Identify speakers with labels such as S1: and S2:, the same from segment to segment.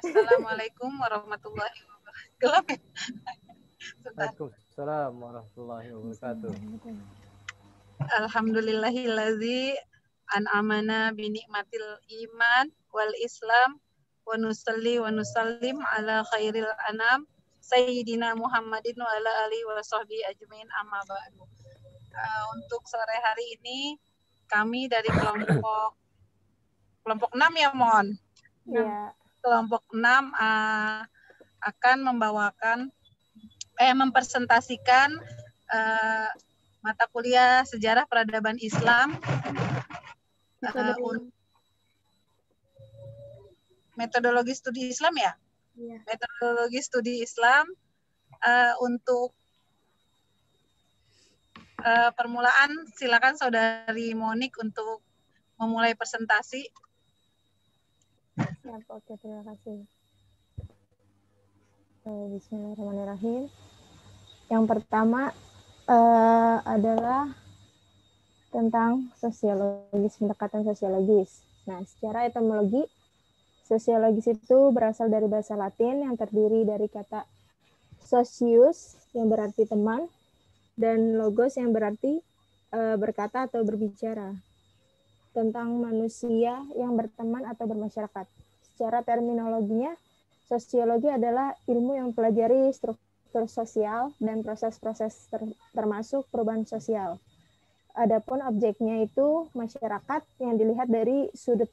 S1: Assalamualaikum warahmatullahi wabarakatuh. Gelap ya?
S2: Waalaikumsalam warahmatullahi wabarakatuh.
S1: Alhamdulillahillazi an'amana binikmatil iman wal islam wa nusalli wa nusallim ala khairil anam Sayyidina Muhammadin wa ala alihi wa sahbihi ajmain amma ba'du. Untuk sore hari ini kami dari kelompok 6 ya Mon.
S3: Iya.
S1: Kelompok 6 akan mempresentasikan mata kuliah Sejarah Peradaban Islam metodologi studi Islam ya?
S3: Iya.
S1: Metodologi studi Islam untuk permulaan silakan Saudari Monik untuk memulai presentasi.
S3: Siap, oke, terima kasih. Bismillahirrahmanirrahim. Yang pertama adalah tentang sosiologis, pendekatan sosiologis. Nah, secara etimologi, sosiologis itu berasal dari bahasa Latin yang terdiri dari kata socius yang berarti teman dan logos yang berarti berkata atau berbicara tentang manusia yang berteman atau bermasyarakat. Secara terminologinya, sosiologi adalah ilmu yang mempelajari struktur sosial dan proses-proses termasuk perubahan sosial. Adapun objeknya itu masyarakat yang dilihat dari sudut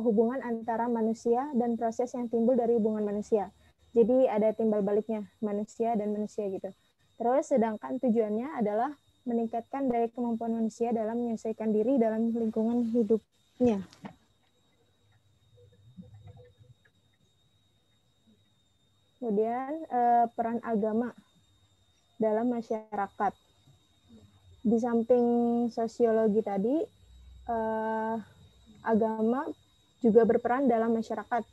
S3: hubungan antara manusia dan proses yang timbul dari hubungan manusia. Jadi ada timbal baliknya manusia dan manusia gitu. Terus sedangkan tujuannya adalah meningkatkan daya kemampuan manusia dalam menyesuaikan diri dalam lingkungan hidupnya. Kemudian peran agama dalam masyarakat. Di samping sosiologi tadi, agama juga berperan dalam masyarakat,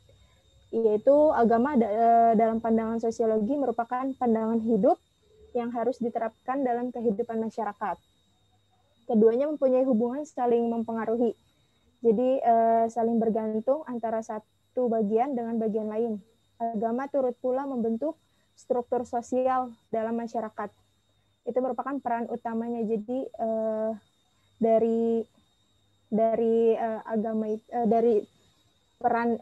S3: yaitu agama dalam pandangan sosiologi merupakan pandangan hidup yang harus diterapkan dalam kehidupan masyarakat. Keduanya mempunyai hubungan saling mempengaruhi, jadi saling bergantung antara satu bagian dengan bagian lain. Agama turut pula membentuk struktur sosial dalam masyarakat. Itu merupakan peran utamanya. Jadi dari peran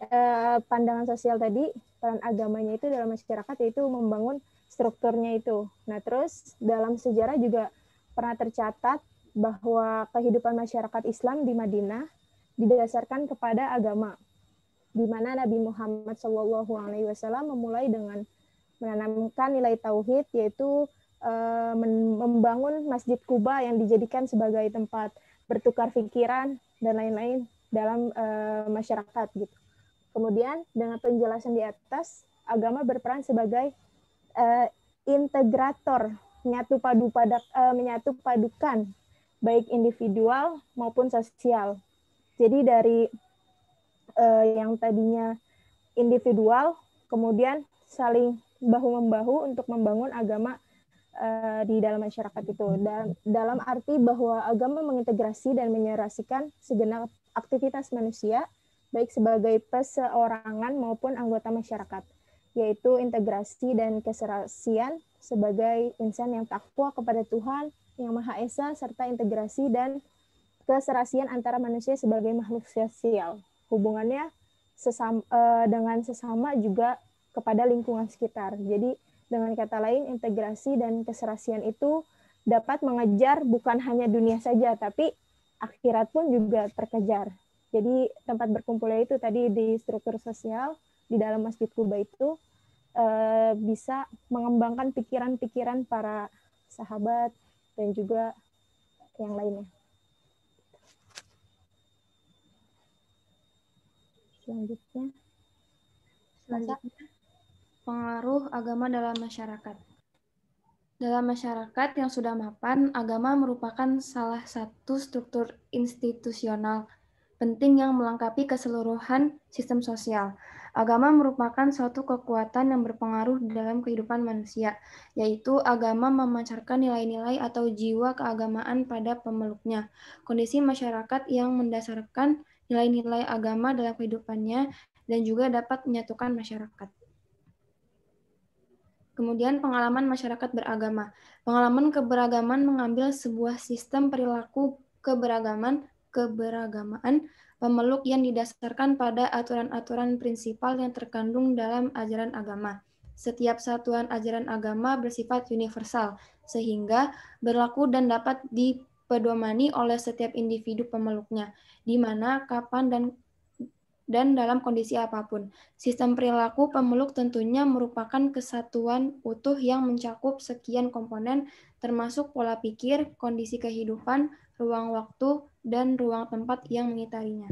S3: pandangan sosial tadi, peran agamanya itu dalam masyarakat yaitu membangun strukturnya itu. Nah, terus dalam sejarah juga pernah tercatat bahwa kehidupan masyarakat Islam di Madinah didasarkan kepada agama, di mana Nabi Muhammad SAW memulai dengan menanamkan nilai tauhid, yaitu membangun Masjid Kuba yang dijadikan sebagai tempat bertukar pikiran dan lain-lain dalam masyarakat gitu. Kemudian dengan penjelasan di atas, agama berperan sebagai integrator, menyatu padukan baik individual maupun sosial. Jadi dari yang tadinya individual, kemudian saling bahu-membahu untuk membangun agama di dalam masyarakat itu. Dan dalam arti bahwa agama mengintegrasi dan menyerasikan segenap aktivitas manusia, baik sebagai perseorangan maupun anggota masyarakat, yaitu integrasi dan keserasian sebagai insan yang takwa kepada Tuhan Yang Maha Esa, serta integrasi dan keserasian antara manusia sebagai makhluk sosial. Hubungannya dengan sesama juga kepada lingkungan sekitar. Jadi dengan kata lain, integrasi dan keserasian itu dapat mengejar bukan hanya dunia saja, tapi akhirat pun juga terkejar. Jadi tempat berkumpulnya itu tadi di struktur sosial, di dalam Masjid Kuba itu bisa mengembangkan pikiran-pikiran para sahabat dan juga yang lainnya. Selanjutnya,
S4: pengaruh agama dalam masyarakat. Dalam masyarakat yang sudah mapan, agama merupakan salah satu struktur institusional penting yang melengkapi keseluruhan sistem sosial. Agama merupakan suatu kekuatan yang berpengaruh dalam kehidupan manusia, yaitu agama memancarkan nilai-nilai atau jiwa keagamaan pada pemeluknya. Kondisi masyarakat yang mendasarkan nilai-nilai agama dalam kehidupannya dan juga dapat menyatukan masyarakat. Kemudian pengalaman masyarakat beragama. Pengalaman keberagaman mengambil sebuah sistem perilaku keberagamaan pemeluk yang didasarkan pada aturan-aturan prinsipal yang terkandung dalam ajaran agama. Setiap satuan ajaran agama bersifat universal, sehingga berlaku dan dapat dipedomani oleh setiap individu pemeluknya, di mana, kapan, dan dalam kondisi apapun. Sistem perilaku pemeluk tentunya merupakan kesatuan utuh yang mencakup sekian komponen, termasuk pola pikir, kondisi kehidupan, ruang waktu, dan ruang tempat yang mengitarinya.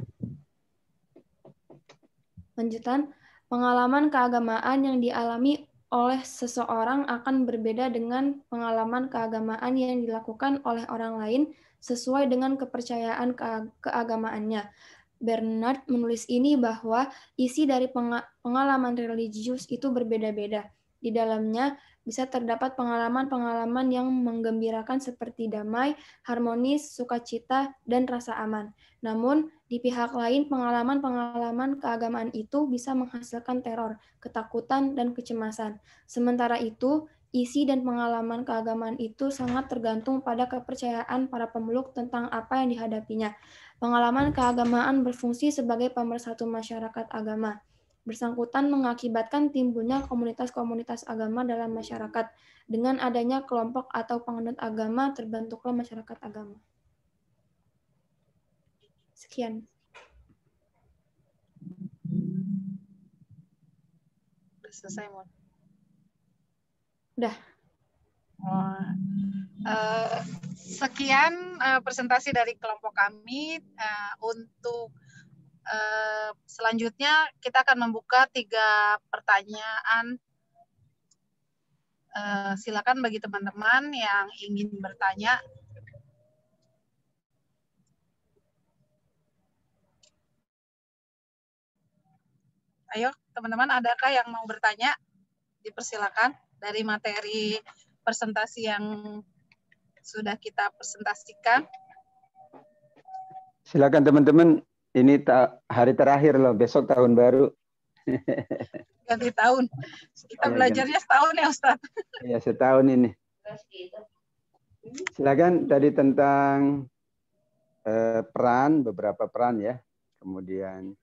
S4: Lanjutan, pengalaman keagamaan yang dialami oleh seseorang akan berbeda dengan pengalaman keagamaan yang dilakukan oleh orang lain sesuai dengan kepercayaan keagamaannya. Bernard menulis ini bahwa isi dari pengalaman religius itu berbeda-beda. Di dalamnya bisa terdapat pengalaman-pengalaman yang menggembirakan seperti damai, harmonis, sukacita, dan rasa aman. Namun, di pihak lain, pengalaman-pengalaman keagamaan itu bisa menghasilkan teror, ketakutan, dan kecemasan. Sementara itu, isi dan pengalaman keagamaan itu sangat tergantung pada kepercayaan para pemeluk tentang apa yang dihadapinya. Pengalaman keagamaan berfungsi sebagai pemersatu masyarakat agama. Bersangkutan mengakibatkan timbulnya komunitas-komunitas agama dalam masyarakat. Dengan adanya kelompok atau penganut agama, terbentuklah masyarakat agama. Sekian.
S1: Selesai, Mon.
S4: Udah.
S1: Sekian presentasi dari kelompok kami. Untuk selanjutnya kita akan membuka 3 pertanyaan. Silakan bagi teman-teman yang ingin bertanya. Ayo, teman-teman, adakah yang mau bertanya? Dipersilakan dari materi presentasi yang sudah kita presentasikan.
S5: Silakan teman-teman, ini hari terakhir loh, besok tahun baru.
S1: Ganti tahun. Kita belajarnya setahun ya, Ustaz.
S5: Iya, setahun ini. Silakan, tadi tentang beberapa peran ya. Kemudian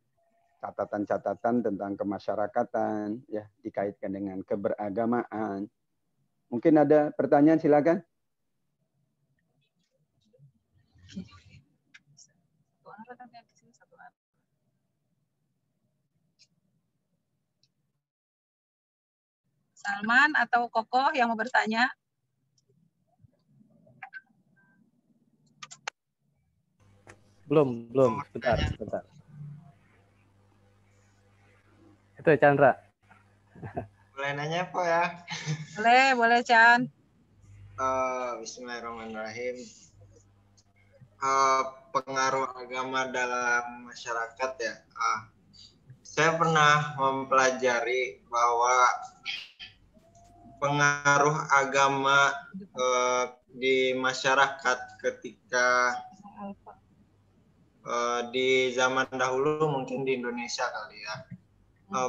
S5: catatan-catatan tentang kemasyarakatan ya, dikaitkan dengan keberagamaan. Mungkin ada pertanyaan, silakan.
S1: Salman atau Koko yang mau bertanya?
S2: Belum. Sebentar. Itu Chandra.
S6: Boleh nanya apa ya?
S1: Boleh Chan.
S6: Bismillahirrahmanirrahim. Pengaruh agama dalam masyarakat ya. Saya pernah mempelajari bahwa pengaruh agama di masyarakat ketika di zaman dahulu, mungkin di Indonesia kali ya,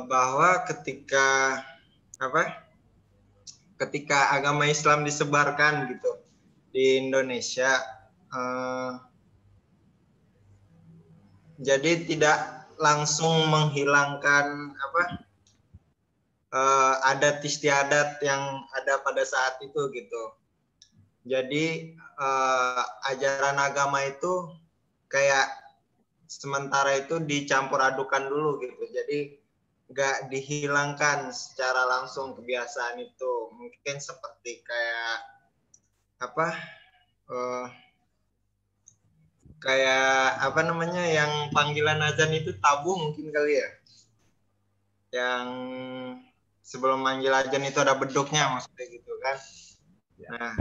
S6: bahwa ketika agama Islam disebarkan gitu di Indonesia, jadi tidak langsung menghilangkan adat istiadat yang ada pada saat itu gitu. Jadi ajaran agama itu kayak sementara itu dicampur adukan dulu gitu. Jadi nggak dihilangkan secara langsung kebiasaan itu. Mungkin seperti kayak yang panggilan azan itu tabu mungkin kali ya. Yang sebelum manggil azan itu ada beduknya, maksudnya gitu kan. Nah,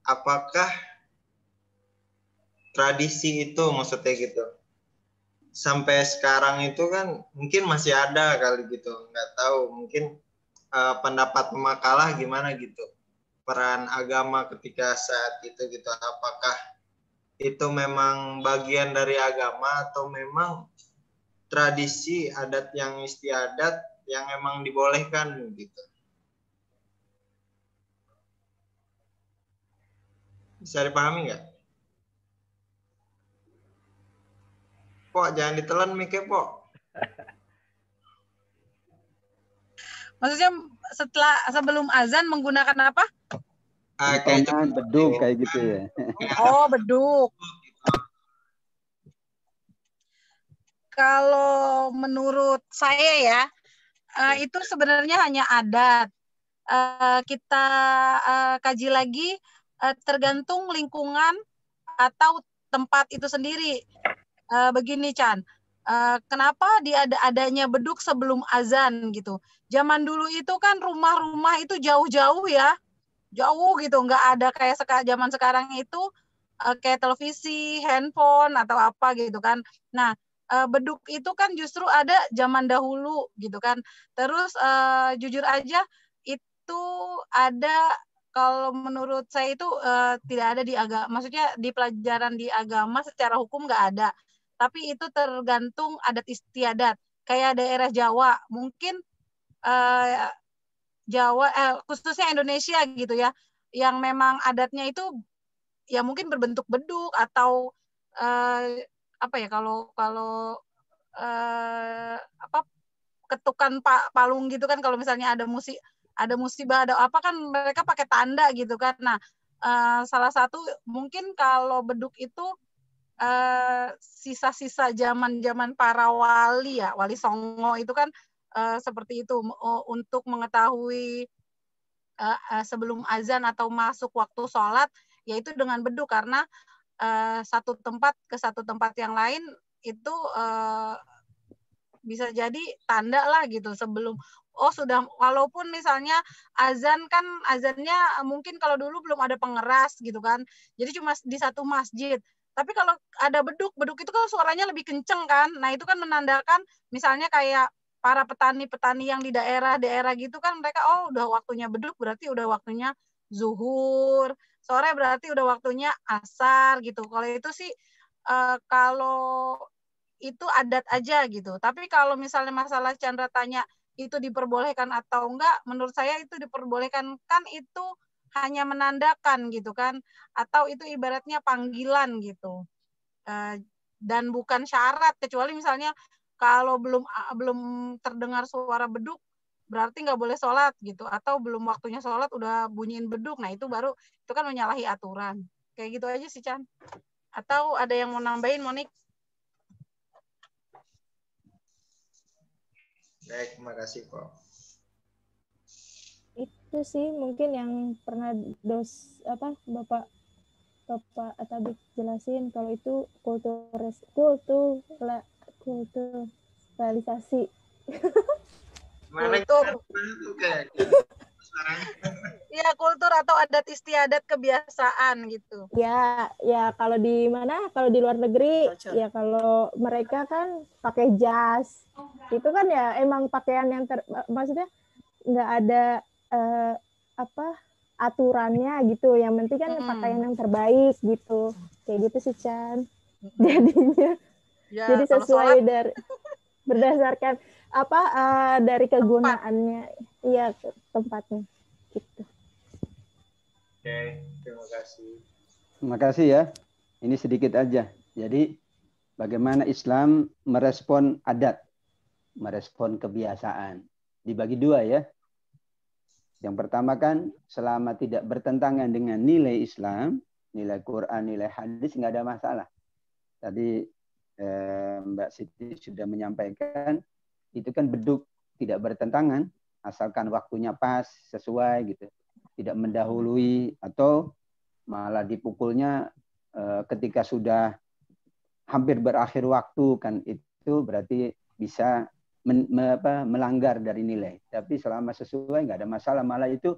S6: apakah tradisi itu maksudnya gitu sampai sekarang itu kan mungkin masih ada kali gitu, nggak tahu, mungkin pendapat pemakalah gimana gitu, peran agama ketika saat itu gitu, apakah itu memang bagian dari agama atau memang tradisi adat yang istiadat yang emang dibolehkan gitu. Bisa dipahami nggak? Pok, jangan ditelan miknya, Pok.
S1: Maksudnya sebelum azan menggunakan apa?
S5: Kentongan, beduk kayak gitu ya.
S1: Oh, beduk. Kalau menurut saya ya, itu sebenarnya hanya adat. Kita kaji lagi tergantung lingkungan atau tempat itu sendiri. Begini, Chan. Kenapa adanya beduk sebelum azan gitu? Zaman dulu itu kan rumah-rumah itu jauh-jauh ya, jauh gitu, nggak ada kayak zaman sekarang itu kayak televisi, handphone atau apa gitu kan. Nah, beduk itu kan justru ada zaman dahulu gitu kan. Terus jujur aja itu ada, kalau menurut saya itu tidak ada di agama, maksudnya di pelajaran di agama secara hukum nggak ada. Tapi itu tergantung adat istiadat. Kayak daerah Jawa, mungkin Jawa, khususnya Indonesia gitu ya, yang memang adatnya itu ya mungkin berbentuk beduk atau apa ya, kalau apa, ketukan palung gitu kan, kalau misalnya ada musibah ada apa kan mereka pakai tanda gitu kan. Nah, salah satu mungkin kalau beduk itu sisa-sisa zaman para wali ya, Wali Songo itu kan seperti itu, untuk mengetahui sebelum azan atau masuk waktu sholat, yaitu dengan beduk, karena satu tempat ke satu tempat yang lain itu bisa jadi tanda lah gitu sebelum sudah, walaupun misalnya azan kan azannya mungkin kalau dulu belum ada pengeras gitu kan, jadi cuma di satu masjid. Tapi kalau ada beduk itu kan suaranya lebih kenceng kan. Nah, itu kan menandakan misalnya kayak para petani-petani yang di daerah-daerah gitu kan, mereka udah waktunya beduk, berarti udah waktunya zuhur. Sore berarti udah waktunya asar gitu. Kalau itu sih kalau itu adat aja gitu. Tapi kalau misalnya masalah Chandra tanya itu diperbolehkan atau enggak, menurut saya itu diperbolehkan, kan itu hanya menandakan gitu kan, atau itu ibaratnya panggilan gitu, dan bukan syarat, kecuali misalnya kalau belum terdengar suara beduk berarti nggak boleh sholat gitu, atau belum waktunya sholat udah bunyiin beduk, nah itu baru, itu kan menyalahi aturan. Kayak gitu aja sih, Chan. Atau ada yang mau nambahin, Monik?
S6: Baik, terima kasih, Pok.
S3: Itu sih mungkin yang pernah Bapak Atabik jelasin, kalau itu kulturalisasi.
S1: Iya, kultur atau adat istiadat, kebiasaan gitu.
S3: Ya kalau di mana, kalau di luar negeri ya, kalau mereka kan pakai jas, itu kan ya emang pakaian yang maksudnya nggak ada aturannya gitu, yang penting kan pakaian yang terbaik gitu, kayak gitu sih, Chan. Jadinya ya, jadi sesuai dari berdasarkan dari kegunaannya, iya, tempatnya gitu.
S6: Oke, terima kasih.
S5: Terima kasih ya. Ini sedikit aja. Jadi bagaimana Islam merespon adat, merespon kebiasaan. Dibagi dua ya. Yang pertama kan, selama tidak bertentangan dengan nilai Islam, nilai Quran, nilai hadis, nggak ada masalah. Tadi Mbak Siti sudah menyampaikan, itu kan beduk tidak bertentangan, asalkan waktunya pas, sesuai gitu. Tidak mendahului atau malah dipukulnya ketika sudah hampir berakhir waktu, kan itu berarti bisa melanggar dari nilai. Tapi selama sesuai nggak ada masalah, malah itu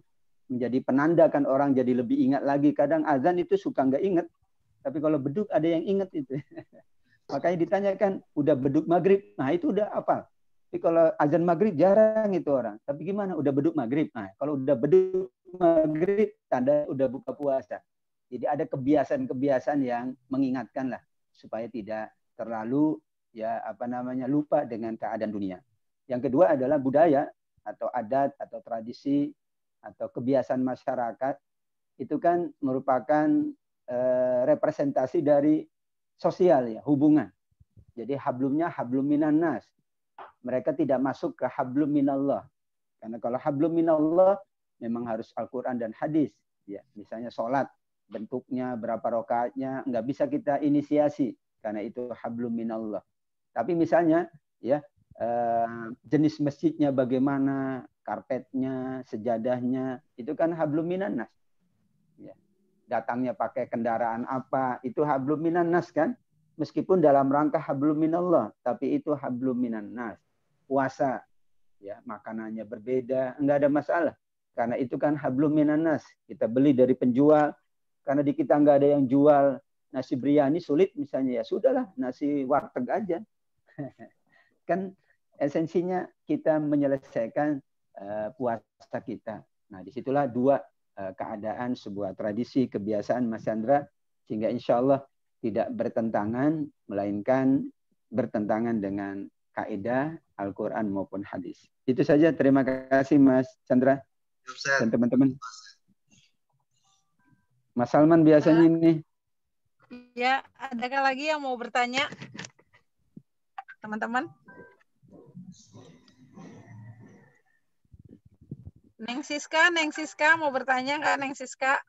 S5: menjadi penanda kan, orang jadi lebih ingat lagi. Kadang azan itu suka nggak ingat, tapi kalau beduk ada yang ingat itu. Makanya ditanyakan, udah beduk maghrib, nah itu udah apa? Tapi kalau azan maghrib jarang itu orang. Tapi gimana? Udah beduk maghrib. Nah, kalau udah beduk maghrib, tanda udah buka puasa. Jadi ada kebiasaan-kebiasaan yang mengingatkan lah, supaya tidak terlalu ya lupa dengan keadaan dunia. Yang kedua adalah budaya atau adat atau tradisi atau kebiasaan masyarakat itu kan merupakan representasi dari sosial ya, hubungan. Jadi hablumnya hablum minan nas. Mereka tidak masuk ke hablum minallah. Karena kalau hablum minallah memang harus Al-Qur'an dan hadis. Ya, misalnya sholat, bentuknya, berapa rakaatnya, nggak bisa kita inisiasi karena itu hablum minallah. Tapi misalnya ya jenis masjidnya bagaimana, karpetnya, sejadahnya, itu kan hablum minan nas. Ya. Datangnya pakai kendaraan apa, itu hablum minan nas kan? Meskipun dalam rangka hablum minallah, tapi itu hablum minan nas. Puasa, ya makanannya berbeda, enggak ada masalah. Karena itu kan hablum minan nas. Kita beli dari penjual, karena di kita enggak ada yang jual nasi biryani sulit misalnya, ya sudahlah nasi warteg aja. Kan esensinya kita menyelesaikan puasa kita. Nah disitulah dua keadaan sebuah tradisi, kebiasaan Mas Chandra, sehingga insya Allah tidak bertentangan, melainkan bertentangan dengan kaidah Al-Quran maupun hadis. Itu saja. Terima kasih Mas Chandra dan teman-teman. Mas Salman biasanya ini.
S1: Ya, adakah lagi yang mau bertanya? Teman-teman? Neng Siska mau bertanya nggak Neng Siska?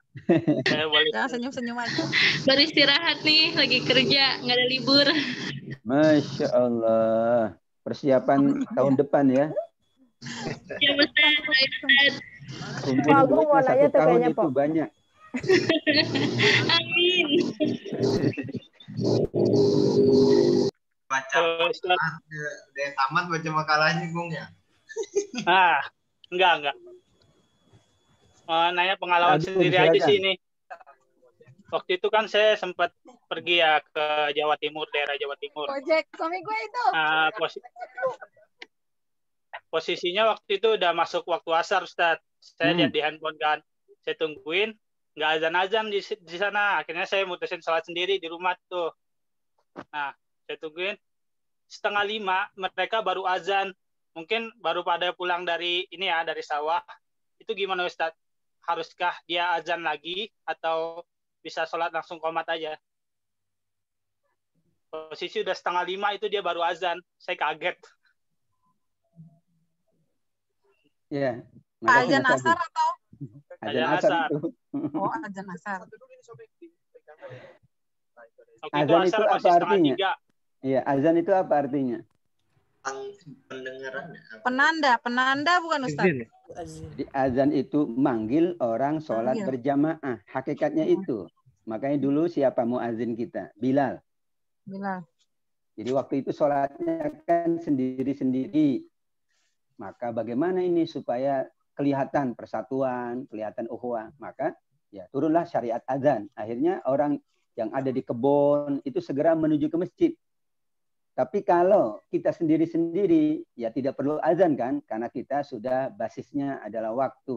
S1: Jangan senyum-senyum aja.
S7: Baru istirahat nih, lagi kerja, nggak ada libur.
S5: Masya Allah. Persiapan tahun depan ya.
S7: Ya Ustaz,
S5: Kumpul duitnya 1 tahun itu banyak.
S7: Amin.
S6: Baca udah tamat baca makalahnya Gung ya?
S8: Enggak. Nanya pengalaman sendiri aja sih ini. Waktu itu kan saya sempat pergi ya ke Jawa Timur, daerah Jawa Timur.
S1: Ojek suami gue itu.
S8: Posisinya waktu itu udah masuk waktu asar, Ustaz. Saya lihat di handphone kan. Saya tungguin, nggak azan-azan di sana. Akhirnya saya mutusin sholat sendiri di rumah tuh. Nah, saya tungguin 4:30 mereka baru azan. Mungkin baru pada pulang dari ini ya, dari sawah. Itu gimana Ustaz? Haruskah dia azan lagi atau bisa sholat langsung qomat aja? Posisi udah 4:30 itu dia baru azan. Saya kaget.
S5: Iya.
S1: Azan asar atau?
S5: Azan asar.
S1: Oh, azan asar.
S5: Azan itu apa artinya? Iya, azan itu apa artinya?
S1: Penanda bukan Ustaz?
S5: Jadi azan itu manggil orang sholat berjamaah. Hakikatnya itu. Makanya dulu siapa muazin kita? Bilal. Jadi waktu itu sholatnya kan sendiri-sendiri. Maka bagaimana ini supaya kelihatan persatuan, kelihatan ukhuwah? Maka ya turunlah syariat azan. Akhirnya orang yang ada di kebun itu segera menuju ke masjid. Tapi kalau kita sendiri-sendiri, ya tidak perlu azan kan? Karena kita sudah basisnya adalah waktu.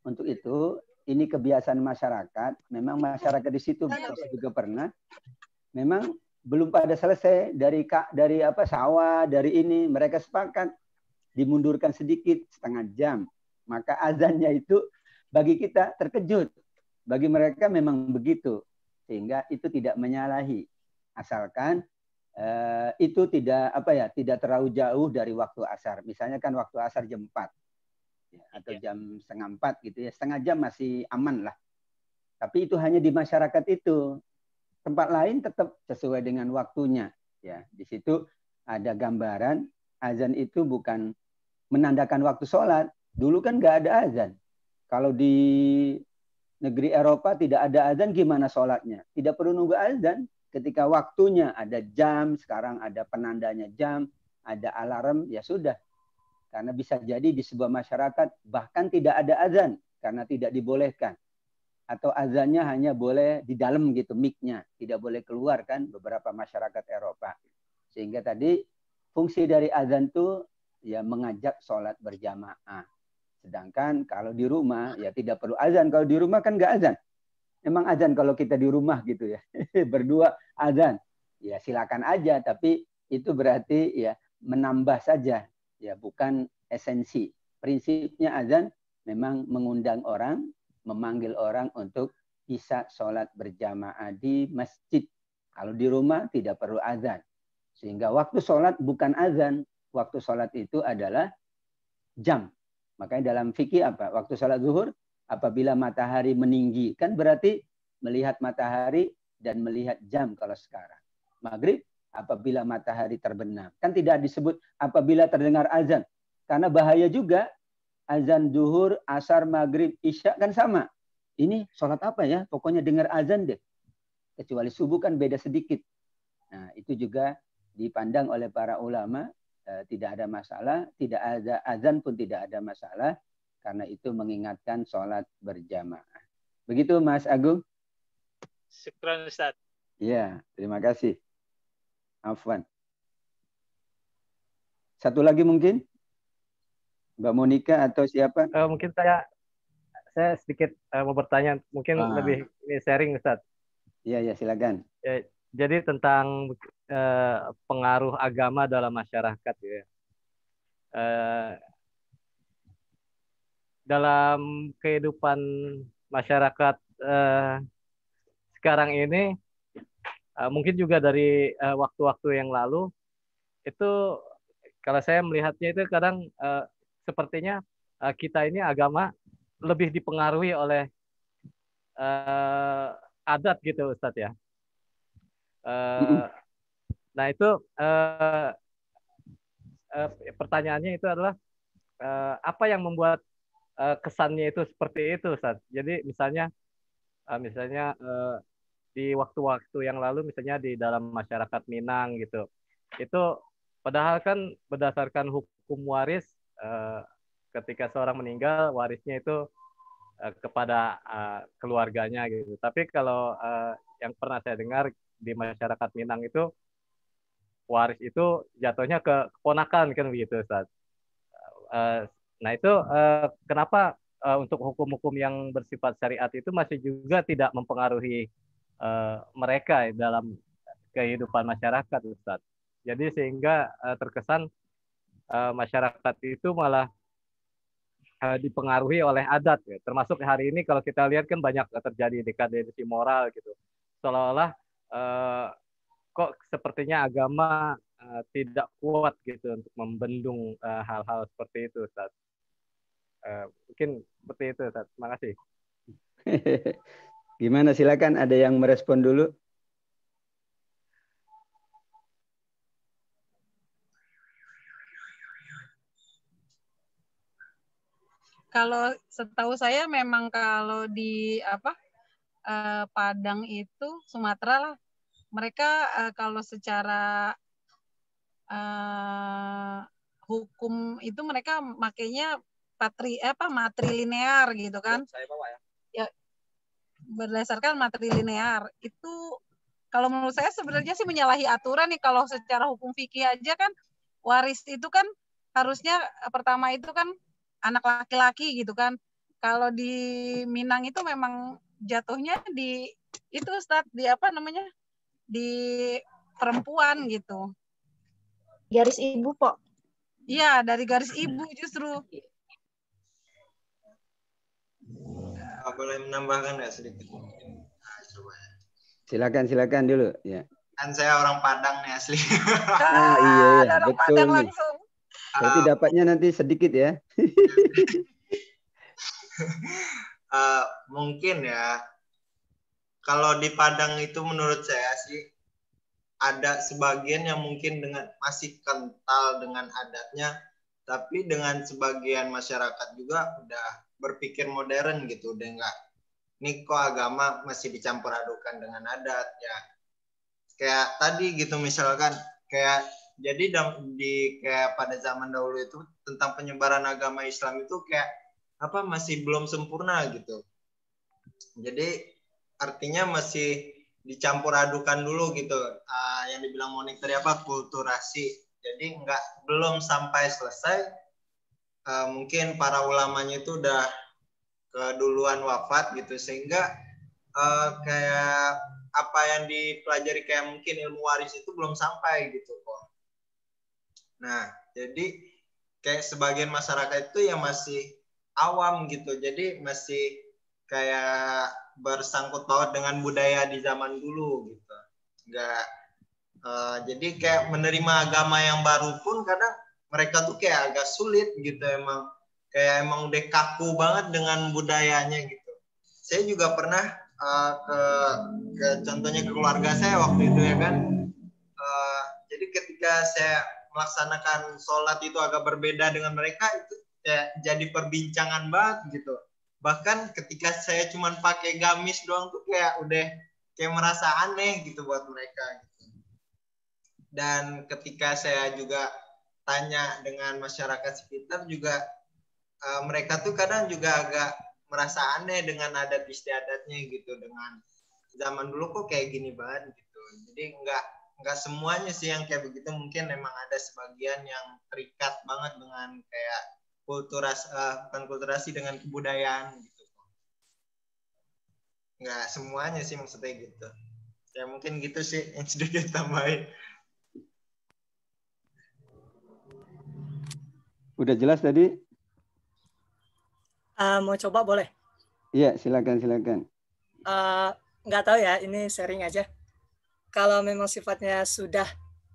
S5: Untuk itu, ini kebiasaan masyarakat. Memang masyarakat di situ juga pernah. Memang belum pada selesai dari sawah, dari ini. Mereka sepakat dimundurkan sedikit, setengah jam. Maka azannya itu bagi kita terkejut. Bagi mereka memang begitu. Sehingga itu tidak menyalahi. Asalkan itu tidak terlalu jauh dari waktu asar. Misalnya kan waktu asar jam 4 ya, atau jam 3:30 gitu ya, setengah jam masih aman lah. Tapi itu hanya di masyarakat itu. Tempat lain tetap sesuai dengan waktunya. Ya, di situ ada gambaran azan itu bukan menandakan waktu sholat. Dulu kan nggak ada azan. Kalau di negeri Eropa tidak ada azan, gimana sholatnya? Tidak perlu nunggu azan. Ketika waktunya ada jam, sekarang ada penandanya jam, ada alarm, ya sudah. Karena bisa jadi di sebuah masyarakat bahkan tidak ada azan karena tidak dibolehkan. Atau azannya hanya boleh di dalam gitu, mic-nya. Tidak boleh keluar kan beberapa masyarakat Eropa. Sehingga tadi fungsi dari azan itu ya mengajak sholat berjamaah. Sedangkan kalau di rumah ya tidak perlu azan. Kalau di rumah kan nggak azan. Emang azan kalau kita di rumah gitu ya. Berdua azan. Ya silakan aja, tapi itu berarti ya menambah saja, ya bukan esensi. Prinsipnya azan memang mengundang orang, memanggil orang untuk bisa sholat berjamaah di masjid. Kalau di rumah tidak perlu azan. Sehingga waktu sholat bukan azan. Waktu sholat itu adalah jam. Makanya dalam fikih apa? Waktu sholat zuhur, apabila matahari meninggi. Kan berarti melihat matahari dan melihat jam kalau sekarang. Maghrib, apabila matahari terbenam. Kan tidak disebut apabila terdengar azan. Karena bahaya juga, azan zuhur, asar, maghrib, isya kan sama. Ini sholat apa ya? Pokoknya dengar azan deh. Kecuali subuh kan beda sedikit. Nah, itu juga dipandang oleh para ulama, tidak ada masalah. Tidak ada azan pun tidak ada masalah. Karena itu mengingatkan sholat berjamaah. Begitu Mas Agung?
S8: Syukran Ustaz.
S5: Ya, terima kasih. Afwan. Satu lagi mungkin? Mbak Monica atau siapa?
S2: Mungkin saya sedikit mau bertanya, mungkin lebih sharing Ustaz.
S5: Iya, ya silakan.
S2: Jadi tentang pengaruh agama dalam masyarakat ya. Dalam kehidupan masyarakat sekarang ini, mungkin juga dari waktu-waktu yang lalu, itu kalau saya melihatnya itu kadang sepertinya kita ini agama lebih dipengaruhi oleh adat gitu Ustadz ya. Nah itu pertanyaannya itu adalah apa yang membuat kesannya itu seperti itu Ustadz. Jadi misalnya di waktu-waktu yang lalu misalnya di dalam masyarakat Minang gitu, itu padahal kan berdasarkan hukum waris, ketika seorang meninggal warisnya itu kepada keluarganya gitu. Tapi kalau yang pernah saya dengar di masyarakat Minang itu waris itu jatuhnya ke keponakan kan begitu Ustaz. Nah itu kenapa untuk hukum-hukum yang bersifat syariat itu masih juga tidak mempengaruhi mereka dalam kehidupan masyarakat Ustaz. Jadi sehingga terkesan masyarakat itu malah dipengaruhi oleh adat ya. Termasuk hari ini kalau kita lihat kan banyak terjadi dekadensi moral gitu. Seolah-olah kok sepertinya agama tidak kuat gitu untuk membendung hal-hal seperti itu Ustaz. Mungkin seperti itu Ustaz. Terima kasih.
S5: Gimana, silakan ada yang merespon dulu.
S1: Kalau setahu saya memang kalau di Padang itu Sumatera lah, mereka kalau secara hukum itu mereka makainya matrilinear gitu kan. Ya, berdasarkan matrilinear itu kalau menurut saya sebenarnya sih menyalahi aturan nih. Kalau secara hukum fikih aja kan waris itu kan harusnya pertama itu kan anak laki-laki gitu kan. Kalau di Minang itu memang jatuhnya di itu Ustaz, di apa namanya? Di perempuan gitu.
S3: Garis ibu, Pok.
S1: Iya, dari garis ibu justru.
S6: Boleh menambahkan ya sedikit? Nah, coba ya.
S5: Silakan dulu ya.
S6: Kan saya orang Padang nih asli.
S5: Iya, betul nih. Berarti dapatnya nanti sedikit ya.
S6: Mungkin ya. Kalau di Padang itu menurut saya sih ada sebagian yang mungkin masih kental dengan adatnya, tapi dengan sebagian masyarakat juga udah berpikir modern gitu, udah enggak. Ini kok agama masih dicampur adukan dengan adat ya. Kayak tadi gitu misalkan kayak jadi kayak pada zaman dahulu itu tentang penyebaran agama Islam itu kayak apa masih belum sempurna gitu. Jadi artinya masih dicampur adukan dulu gitu. Yang dibilang Monik tadi apa kulturasi. Jadi belum sampai selesai. Mungkin para ulamanya itu udah keduluan wafat gitu sehingga kayak apa yang dipelajari kayak mungkin ilmu waris itu belum sampai gitu kok. Nah, jadi kayak sebagian masyarakat itu yang masih awam gitu. Jadi masih kayak bersangkut paut dengan budaya di zaman dulu gitu. Enggak jadi kayak menerima agama yang baru pun kadang mereka tuh kayak agak sulit gitu, emang udah kaku banget dengan budayanya gitu. Saya juga pernah ke contohnya ke keluarga saya waktu itu ya kan. Jadi ketika saya melaksanakan sholat itu agak berbeda dengan mereka, itu ya, jadi perbincangan banget gitu. Bahkan ketika saya cuma pakai gamis doang tuh kayak udah kayak merasa aneh gitu buat mereka gitu. Dan ketika saya juga tanya dengan masyarakat sekitar juga mereka tuh kadang juga agak merasa aneh dengan adat istiadatnya gitu, dengan zaman dulu kok kayak gini banget gitu. Jadi enggak semuanya sih yang kayak begitu, mungkin memang ada sebagian yang terikat banget dengan kayak bukan kulturasi, dengan kebudayaan gitu. Enggak semuanya sih maksudnya gitu. Ya mungkin gitu sih yang sedikit tambahin.
S5: Udah jelas tadi?
S9: Mau coba boleh?
S5: Iya, silakan.
S9: Nggak tahu ya, ini sharing aja. Kalau memang sifatnya sudah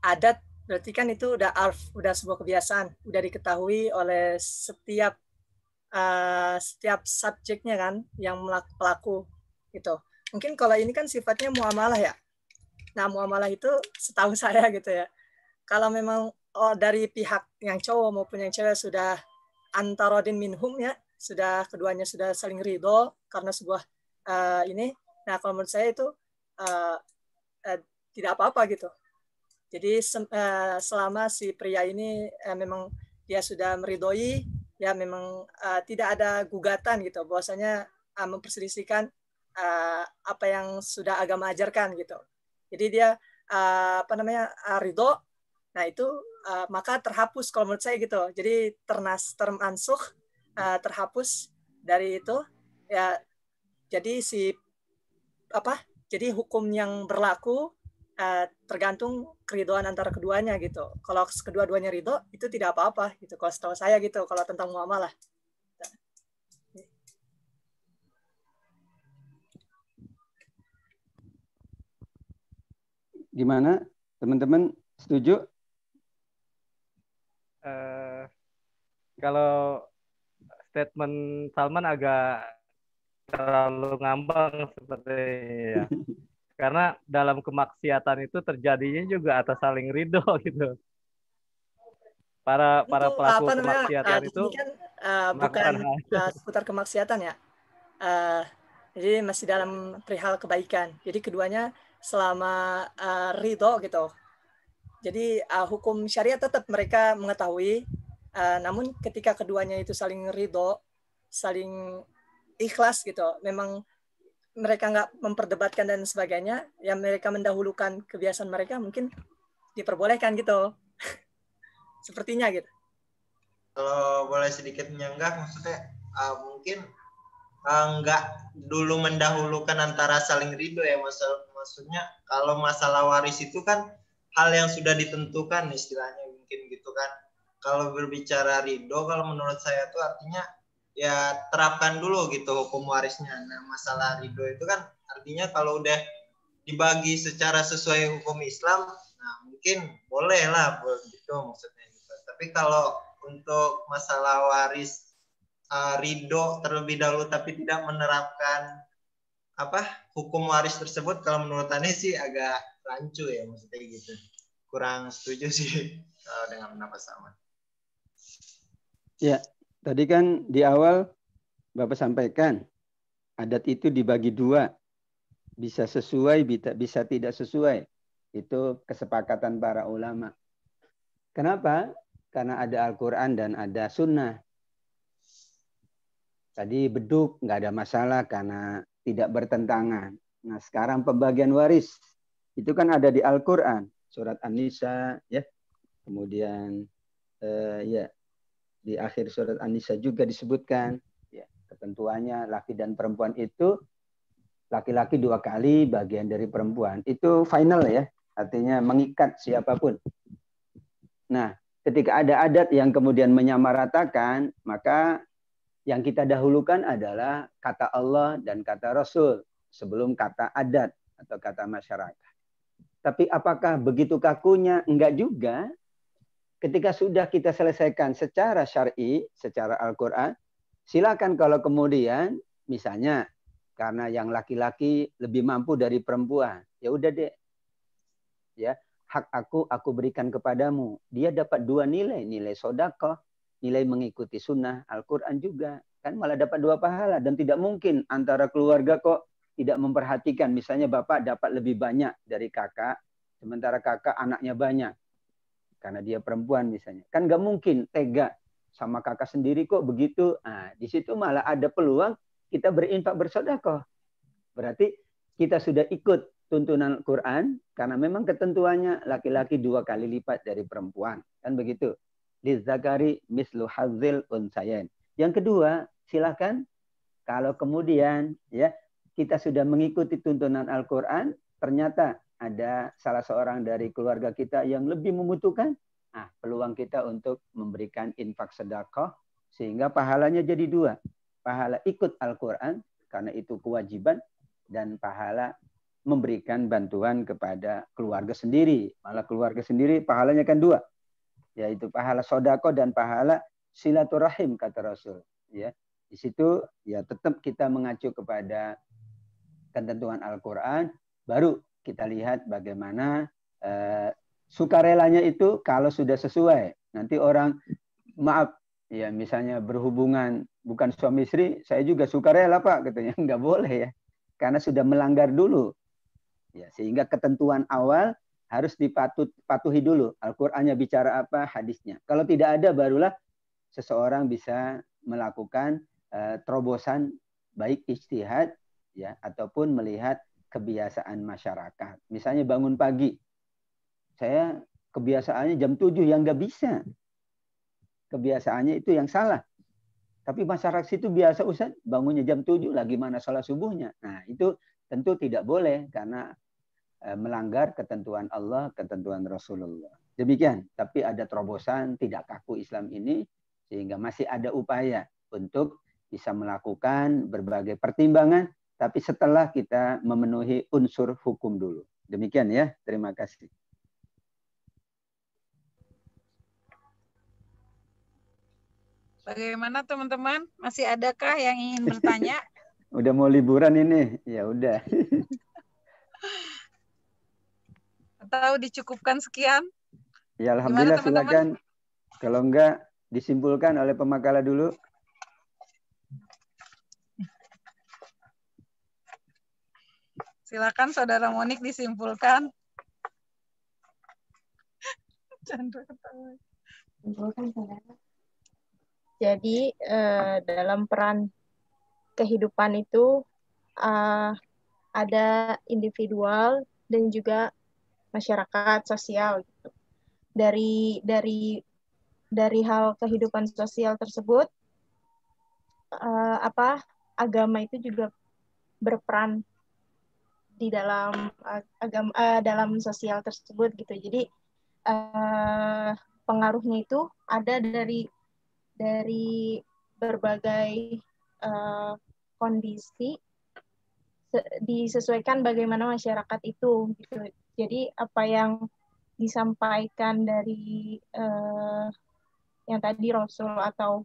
S9: adat, berarti kan itu udah arf, udah sebuah kebiasaan, udah diketahui oleh setiap subjeknya kan, yang pelaku gitu. Mungkin kalau ini kan sifatnya muamalah ya. Nah, muamalah itu setahu saya gitu ya. Kalau memang dari pihak yang cowok maupun yang cewek sudah antarodin minhum ya, sudah keduanya sudah saling ridho karena sebuah ini. Nah, kalau menurut saya itu tidak apa-apa gitu. Jadi selama si pria ini memang dia sudah meridhoi, ya memang tidak ada gugatan gitu, bahwasanya memperselisihkan apa yang sudah agama ajarkan gitu. Jadi dia ridho, nah itu maka terhapus kalau menurut saya gitu. Jadi termansuh, terhapus dari itu ya. Jadi jadi hukum yang berlaku tergantung keridhoan antara keduanya gitu. Kalau kedua-duanya ridho itu tidak apa-apa gitu. Kalau setahu saya gitu kalau tentang muamalah.
S5: Gimana teman-teman, setuju?
S2: Kalau statement Salman agak terlalu ngambang sepertinya ya. Karena dalam kemaksiatan itu terjadinya juga atas saling ridho gitu. Para pelaku kemaksiatan itu
S9: kan bukan seputar kemaksiatan ya. Jadi masih dalam perihal kebaikan. Jadi keduanya selama ridho gitu. Jadi hukum syariat tetap mereka mengetahui. Namun ketika keduanya itu saling ridho, saling ikhlas gitu, memang mereka nggak memperdebatkan dan sebagainya, yang mereka mendahulukan kebiasaan mereka, mungkin diperbolehkan gitu. Sepertinya gitu.
S6: Kalau boleh sedikit menyanggah, maksudnya mungkin nggak dulu mendahulukan antara saling ridho ya, maksudnya kalau masalah waris itu kan hal yang sudah ditentukan istilahnya mungkin gitu kan. Kalau berbicara ridho, kalau menurut saya itu artinya ya terapkan dulu gitu hukum warisnya. Nah, masalah ridho itu kan artinya kalau udah dibagi secara sesuai hukum Islam, nah mungkin boleh lah begitu maksudnya gitu. Tapi kalau untuk masalah waris ridho terlebih dahulu tapi tidak menerapkan hukum waris tersebut, kalau menurut Ane sih agak rancu ya maksudnya gitu. Kurang setuju sih dengan pendapat sama.
S5: Ya, tadi kan di awal Bapak sampaikan adat itu dibagi dua, bisa sesuai, bisa tidak sesuai. Itu kesepakatan para ulama. Kenapa? Karena ada Al-Quran dan ada Sunnah. Tadi beduk nggak ada masalah karena tidak bertentangan. Nah sekarang pembagian waris itu kan ada di Al-Quran, surat An-Nisa, ya. Kemudian ya di akhir surat An-Nisa juga disebutkan ya, ketentuannya laki dan perempuan itu laki-laki 2 kali, bagian dari perempuan. Itu final ya, artinya mengikat siapapun. Nah, ketika ada adat yang kemudian menyamaratakan, maka yang kita dahulukan adalah kata Allah dan kata Rasul sebelum kata adat atau kata masyarakat. Tapi apakah begitu kakunya? Enggak juga. Ketika sudah kita selesaikan secara syar'i, secara Al-Quran, silakan kalau kemudian misalnya karena yang laki-laki lebih mampu dari perempuan, ya udah deh, ya hak aku berikan kepadamu. Dia dapat 2 nilai, nilai sodakoh, nilai mengikuti sunnah Al-Quran juga, kan malah dapat 2 pahala. Dan tidak mungkin antara keluarga kok tidak memperhatikan. Misalnya bapak dapat lebih banyak dari kakak, sementara kakak anaknya banyak karena dia perempuan misalnya, kan nggak mungkin tega sama kakak sendiri kok begitu. Nah, di situ malah ada peluang kita berinfak bersedekah. Berarti kita sudah ikut tuntunan Quran karena memang ketentuannya laki-laki 2 kali lipat dari perempuan. Kan begitu. Lizzakari mislu hazzil unsayain. Yang kedua, silakan kalau kemudian ya kita sudah mengikuti tuntunan Al-Quran, ternyata ada salah seorang dari keluarga kita yang lebih membutuhkan, nah peluang kita untuk memberikan infak sedekah sehingga pahalanya jadi 2. Pahala ikut Al-Quran, karena itu kewajiban, dan pahala memberikan bantuan kepada keluarga sendiri. Malah keluarga sendiri pahalanya kan 2. Yaitu pahala sodako dan pahala silaturahim, kata Rasul. Ya, di situ ya tetap kita mengacu kepada ketentuan Al-Quran, baru kita lihat bagaimana sukarelanya itu kalau sudah sesuai. Nanti orang, maaf, ya misalnya berhubungan bukan suami istri, saya juga sukarela Pak, katanya nggak boleh ya, karena sudah melanggar dulu. Ya, sehingga ketentuan awal harus dipatuhi dulu. Al-Qur'annya bicara apa, hadisnya. Kalau tidak ada, barulah seseorang bisa melakukan terobosan baik ijtihad ya ataupun melihat kebiasaan masyarakat. Misalnya bangun pagi, saya kebiasaannya jam 7 yang nggak bisa. Kebiasaannya itu yang salah. Tapi masyarakat situ biasa Ustaz, bangunnya jam 7 lah, gimana sholat subuhnya. Nah itu tentu tidak boleh karena melanggar ketentuan Allah, ketentuan Rasulullah. Demikian, tapi ada terobosan, tidak kaku Islam ini, sehingga masih ada upaya untuk bisa melakukan berbagai pertimbangan, tapi setelah kita memenuhi unsur hukum dulu. Demikian ya, terima kasih.
S1: Bagaimana teman-teman? Masih adakah yang ingin bertanya?
S5: Udah mau liburan ini, ya udah.
S1: Atau dicukupkan sekian?
S5: Ya alhamdulillah,
S1: gimana, teman-teman?
S5: silakan. Kalau enggak disimpulkan oleh pemakala dulu.
S1: Silakan Saudara Monik disimpulkan.
S3: Simpulkan Saudara. Jadi dalam peran kehidupan itu ada individual dan juga masyarakat sosial. Gitu. Dari hal kehidupan sosial tersebut, agama itu juga berperan di dalam dalam sosial tersebut gitu. Jadi pengaruhnya itu ada dari berbagai kondisi, disesuaikan bagaimana masyarakat itu gitu. Jadi apa yang disampaikan dari yang tadi Rasul atau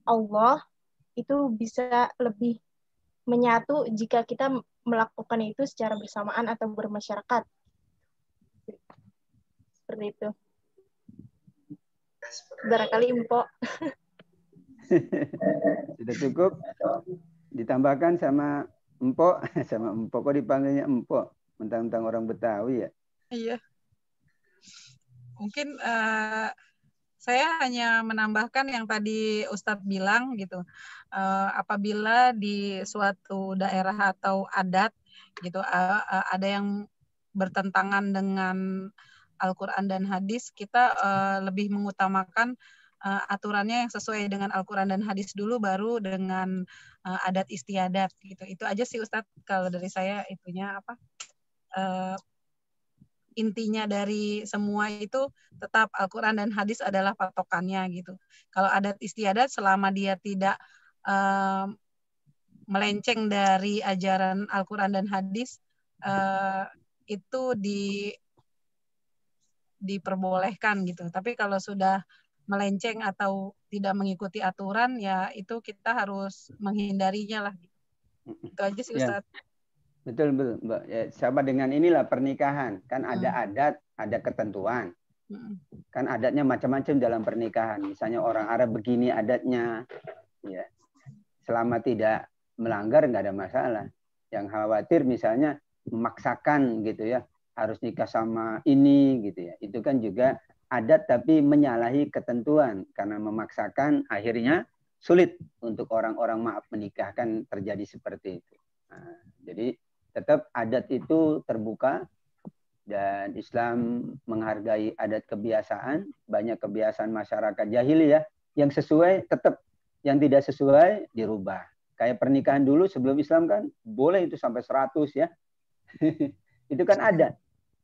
S3: Allah itu bisa lebih menyatu jika kita melakukan itu secara bersamaan atau bermasyarakat. Seperti itu. Barangkali Mpok.
S5: Sudah cukup? Ditambahkan sama Mpok, sama Mpok kok dipanggilnya Mpok, mentang-mentang orang Betawi ya?
S1: Iya. Mungkin saya hanya menambahkan yang tadi Ustadz bilang gitu. Apabila di suatu daerah atau adat gitu ada yang bertentangan dengan Al-Quran dan hadis, kita lebih mengutamakan aturannya yang sesuai dengan Al-Quran dan hadis dulu, baru dengan adat istiadat gitu. Itu aja sih Ustadz kalau dari saya, itunya intinya dari semua itu tetap Al-Quran dan hadis adalah patokannya gitu. Kalau adat istiadat selama dia tidak melenceng dari ajaran Al-Quran dan hadis, itu diperbolehkan gitu. Tapi kalau sudah melenceng atau tidak mengikuti aturan, ya itu kita harus menghindarinya lah. Itu aja sih Ustaz.
S5: Ya, betul Mbak. Ya, sama dengan inilah pernikahan. Kan ada adat, ada ketentuan. Kan adatnya macam-macam dalam pernikahan. Misalnya orang Arab begini adatnya. Ya. Selama tidak melanggar nggak ada masalah. Yang khawatir misalnya memaksakan gitu ya, harus nikah sama ini gitu ya. Itu kan juga adat tapi menyalahi ketentuan karena memaksakan akhirnya sulit untuk orang-orang maaf menikah, kan terjadi seperti itu. Nah, jadi tetap adat itu terbuka dan Islam menghargai adat kebiasaan. Banyak kebiasaan masyarakat jahiliyah yang sesuai tetap, yang tidak sesuai dirubah. Kayak pernikahan dulu sebelum Islam kan boleh itu sampai 100 ya. Itu kan adat.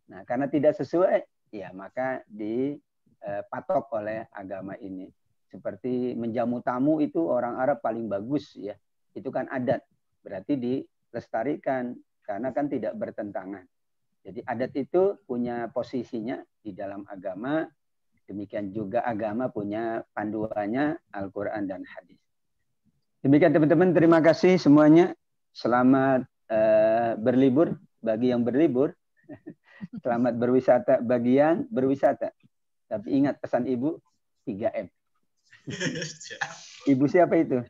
S5: Nah, karena tidak sesuai, ya maka dipatok oleh agama ini. Seperti menjamu tamu itu orang Arab paling bagus ya. Itu kan adat. Berarti dilestarikan karena kan tidak bertentangan. Jadi adat itu punya posisinya di dalam agama. Demikian juga agama punya panduannya Al-Quran dan hadis. Demikian teman-teman, terima kasih semuanya. Selamat berlibur bagi yang berlibur. Selamat berwisata bagi yang berwisata. Tapi ingat pesan Ibu 3M. Ibu siapa itu?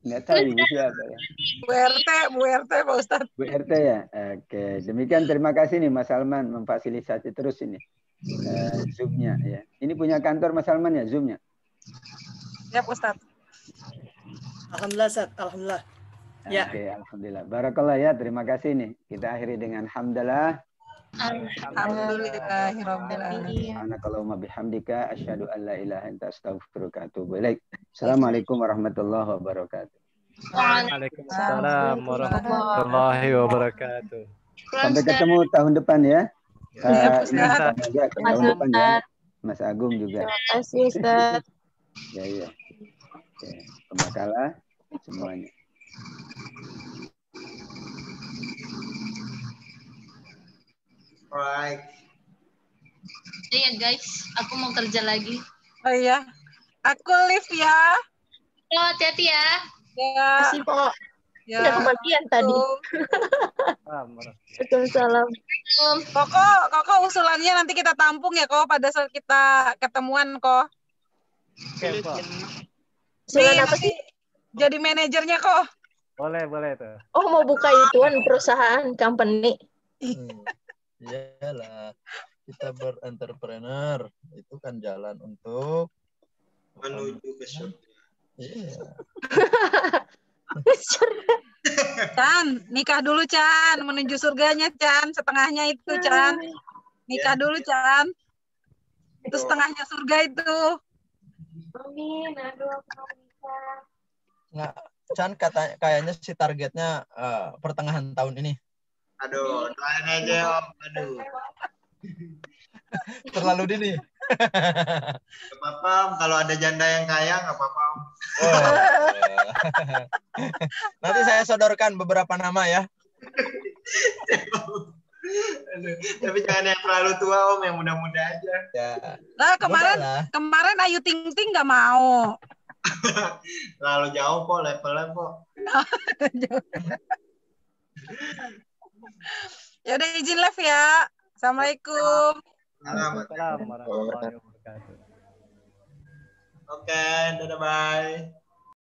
S5: Nggak tahu Ibu siapa ya.
S1: Bu RT Pak Ustadz.
S5: Bu RT ya. Oke, demikian terima kasih nih Mas Salman memfasilitasi terus ini Zoom-nya ya. Ini punya kantor Mas Salman ya Zoom-nya.
S1: Ya Pak Ustadz.
S9: Alhamdulillah Ustaz, alhamdulillah. Ya.
S5: Oke, alhamdulillah. Barakallah ya, terima kasih nih. Kita akhiri dengan hamdalah.
S1: Alhamdulillahirabbil alamin.
S5: Subhanakallahumma bihamdika asyhadu an la ilaha illa anta astaghfiruka wa atubu ilaik. Assalamualaikum warahmatullahi wabarakatuh.
S2: Waalaikumsalam warahmatullahi wabarakatuh.
S5: Sampai ketemu tahun depan ya.
S1: Ustaz.
S5: Tahun depan ya. Mas Agung juga.
S3: Terima kasih Ustaz.
S5: Ya, iya. Oke, pembakalan semuanya.
S6: Alright.
S7: Iya guys, aku mau kerja lagi.
S1: Oh iya. Aku live ya.
S7: Oh, hati-hati ya.
S1: Ya.
S3: Kasih Pak.
S1: Ya.
S3: Udah kebagian tadi. Waalaikumsalam.
S1: Koko usulannya nanti kita tampung ya kok pada saat kita ketemuan kok.
S2: Oke, Pak.
S3: Usulan apa sih?
S1: Jadi manajernya kok.
S2: Boleh tuh.
S3: Oh, mau buka ituan perusahaan company.
S10: Iyalah, kita berentrepreneur itu kan jalan untuk
S6: menuju ke surga.
S10: Iya.
S1: Chan, nikah dulu Chan, menuju surganya Chan, setengahnya itu Chan. Nikah dulu Chan. Itu setengahnya surga itu.
S3: Amin, aduh aku mau nikah.
S10: Nggak, Chan kayaknya si targetnya pertengahan tahun ini.
S6: Aduh, doain aja Om. Aduh.
S10: Terlalu dini.
S6: Gak apa-apa Om, kalau ada janda yang kaya gak apa-apa Om.
S10: Oh. Nanti saya sodorkan beberapa nama ya.
S6: Aduh, tapi jangan yang terlalu tua Om, yang muda-muda aja.
S10: Ya.
S1: Nah, kemarin Ayu Ting Ting nggak mau.
S6: Terlalu jauh kok levelnya kok.
S1: Ya udah izin live ya. Assalamualaikum.
S2: Waalaikumsalam warahmatullahi wabarakatuh.
S6: Oke, dadah bye.